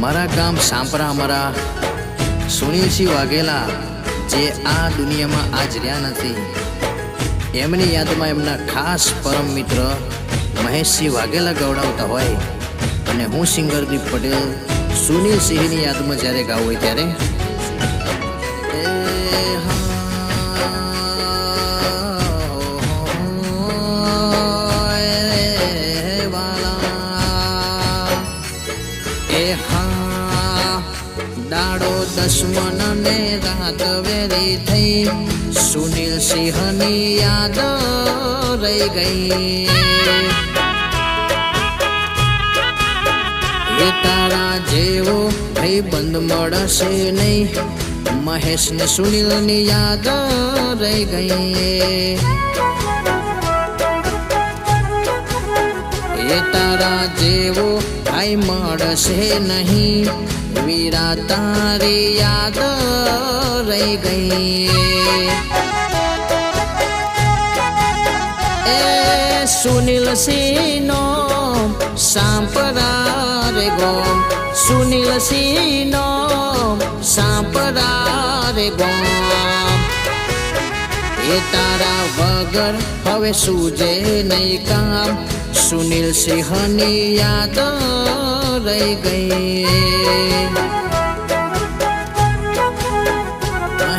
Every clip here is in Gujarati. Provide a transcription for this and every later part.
મારા ગામ સાંપરા અમારા સુનિલસિંહ વાઘેલા જે આ દુનિયામાં આજ રહ્યા નથી, એમની યાદમાં એમના ખાસ પરમ મિત્ર મહેશસિંહ વાઘેલા ગવડાવતા હોય અને હું સિંગર દીપ પટેલ સુનિલસિંહની યાદમાં જ્યારે ગાવું હોય ત્યારે દાડો દશમન ને રાત વેરી થઈ, સુનિલસિંહની યાદ રહી ગઈ। એ તારા જેવો ભાઈબંધ મળશે નહીં, મહેશ ને સુનિલ ની યાદ રહી ગઈ। એ તારા જેવો ભાઈ મળશે નહીં, વીરા તારી યાદ રહી ગઈ। એ સુનિલસિંહનો સાંપરા રે ગોમ, સુનિલસિંહનો સાંપરા રે ગોમ। એ તારા વગર હવે સૂજે નહીં કામ, સુનિલસિંહની યાદ રહી ગઈ।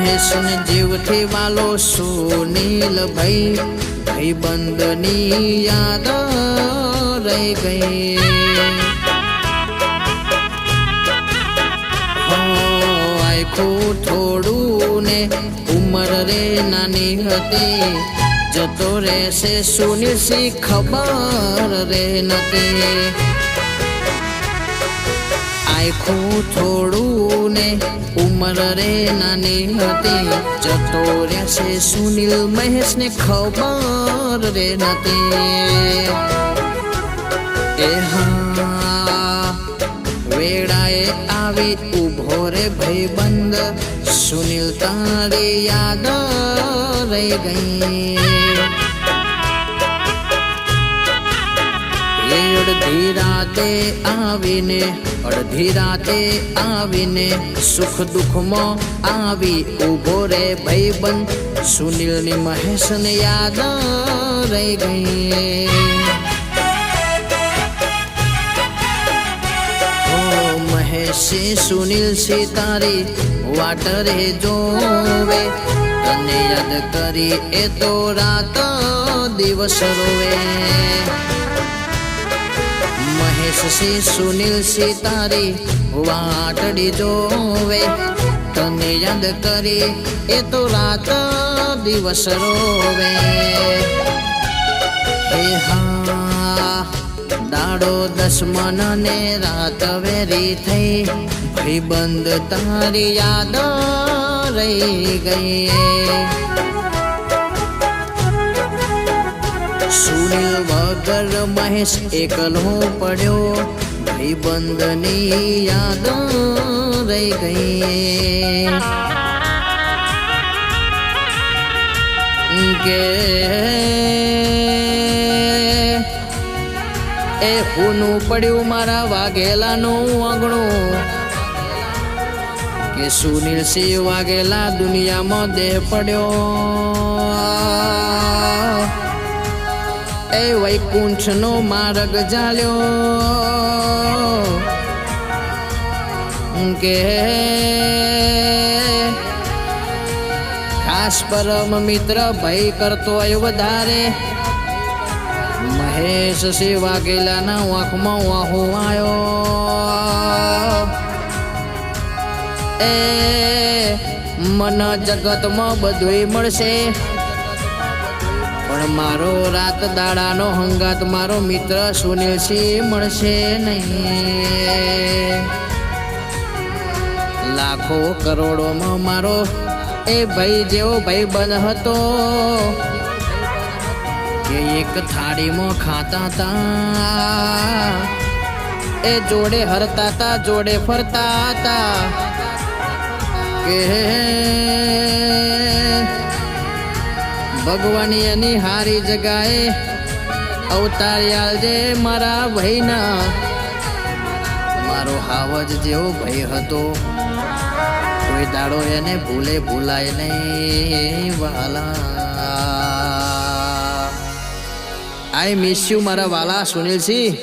મહેશને જીવથી વાલો સુનિલ ભાઈ, ભાઈબંધની યાદ રહી ગઈ। આખું થોડું ને ઉંમર રે નાની હતી, જતો રહેશે સુનિલસિંહ ખબર રે નથી। આખું થોડું ને ઉંમર રે નાની હતી, જતો રહેશે સુનિલ મહેશ ને ખબર રે નથી। એ હા વેળાએ આવી ઉભો રે ભાઈબંધ, સુનિલ તારી યાદ રહી ગઈ। અડધી રાતે આવીને સુખ દુઃખમાં આવી ઉભો રે ભાઈબંધ, સુનિલ ની મહેશ ને યાદ રહી ગઈ। સુનિલસિંહ તારી વાટ રે જોવે, તને યાદ કરી એ તો રાત દિવસ રોવે। મહેશસિંહ સુનિલસિંહ તારી વાટડી જોવે, તને યાદ કરી એ તો રાત દિવસ રોવે। હે હા દાડો દશમન ને રાત વેરી થઈ, ભાઈબંધ તારી યાદ રહી ગઈ। સુનિલ વગર મહેશ એકલો પડ્યો, ભાઈબંધની યાદ રહી ગઈ। કે એ હુનું પડ્યું મારા વાઘેલાનું આંગણું, કે સુનિલસિંહ વાઘેલા દુનિયામાં દેહ પડ્યો। એ વૈકુંઠનો માર્ગ ચાલ્યો, કે ખાસ પરમ મિત્ર ભાઈ કરતો વધારે, મહેશસિંહ વાઘેલાના વાંખમાં વાહો આવ્યો। એ મન જગતમાં બધુંય મળશે, પણ મારો રાત દાડાનો હંગાત મારો મિત્ર સુનિલસિંહ મળશે નહીં। લાખો કરોડોમાં મારો એ ભાઈ જેવો ભાઈબંધ હતો, કે એક થાળીમાં ખાતા તા, એ જોડે હરતા તા જોડે ફરતા તા, કે ભગવાની એની હારી જગાએ અવતાર આલજે મારા ભાઈના, મારો હાવજ જેવો ભાઈ હતો, કોઈ દાડો એને ભૂલાય નહીં વાલા. આઈ મિસ યુ મારા વાલા સુનિલસિંહ.